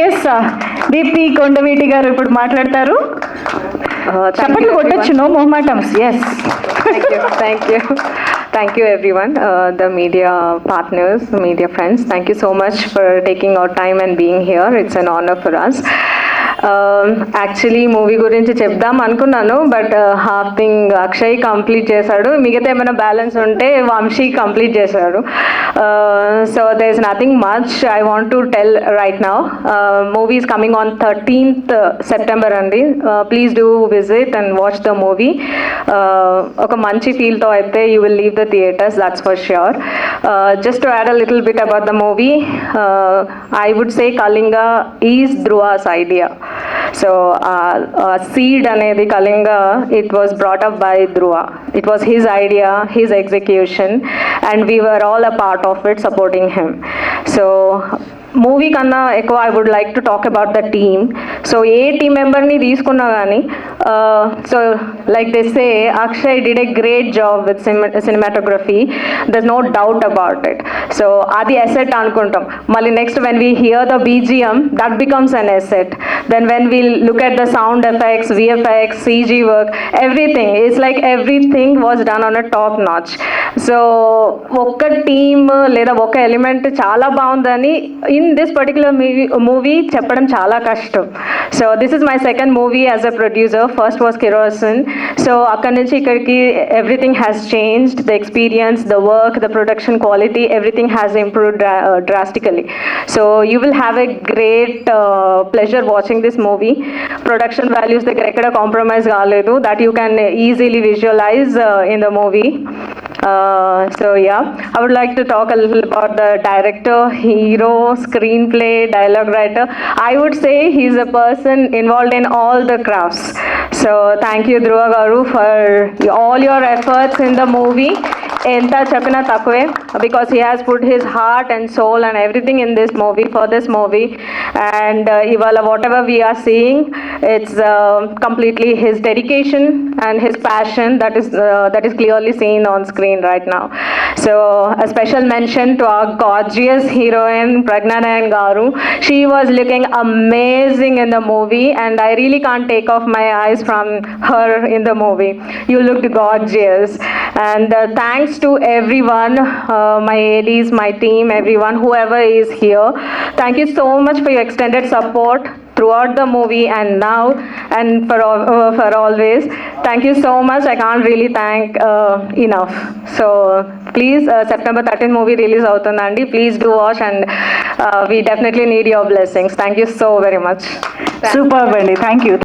Yes Deepti కొండవీటి గారు ఇప్పుడు మాట్లాడతారు. చప్పట్లు కొట్టచ్చు, నో మొహమాటమ్స్. Yes, Thank you everyone, the media partners, media friends. Thank you so much for taking our time and being here. It's an honor for us. Actually movie గురించి చెప్దాం అనుకున్నాను, but half thing Akshay complete చేశాడు, మిగతా ఏమైనా balance ఉంటే Vamsi complete చేశాడు. So there is nothing much I want to tell right now. Movie is coming on 13th September అండి. Please do visit and watch the movie. ఒక మంచి ఫీల్తో అయితే you will leave the theatres, that's for sure. Just to add a little bit about the movie, I would say Kalinga is Dhruva's idea. So seed anedi Kalinga, it was brought up by Dhruva. It was his idea, his execution, and we were all a part of it, supporting him. So movie కన్నా ఎక్కువ I would like to talk about the team. So a team మెంబర్ని తీసుకున్నా కానీ, so like they say Akshay did a great job with cinematography, there no doubt about it. So అది asset అనుకుంటాం. మళ్ళీ next when we hear the BGM, that becomes an asset. Then when we look at the sound effects, VFX, CG work, everything it's like everything was done on a top notch. So ఒక్క team లేదా ఒక element చాలా బాగుందని in this particular movie చెప్పడం చాలా కష్టం. So this is my second movie as a producer. First was Kerosene. So అక్కడి నుంచి ఇక్కడికి everything has changed. The experience, the work, the production quality, everything has improved drastically. So you will have a great pleasure watching this movie. Production values దగ్గర ఎక్కడ compromise కాలేదు. That you can easily visualise in the movie. So yeah, I would like to talk a little about the director, hero, screenplay, dialogue writer. I would say he's a person involved in all the crafts. So thank you Dhruva garu for all your efforts in the movie. Enta chapina takve, because he has put his heart and soul and everything in this movie, for this movie. And ivala whatever we are seeing, it's completely his dedication and his passion that is clearly seen on screen right now. So a special mention to our gorgeous heroine Pragna Nayan garu. She was looking amazing in the movie, and I really can't take off my eyes from her in the movie. You looked gorgeous. And thanks to everyone, my ADs, my team, everyone, whoever is here. Thank you so much for your extended support throughout the movie and now and for always. Thank you so much. I can't really thank enough. So please, September 13th movie release avutundandi. Please do watch, and we definitely need your blessings. Thank you so very much. Super అండి, thank you.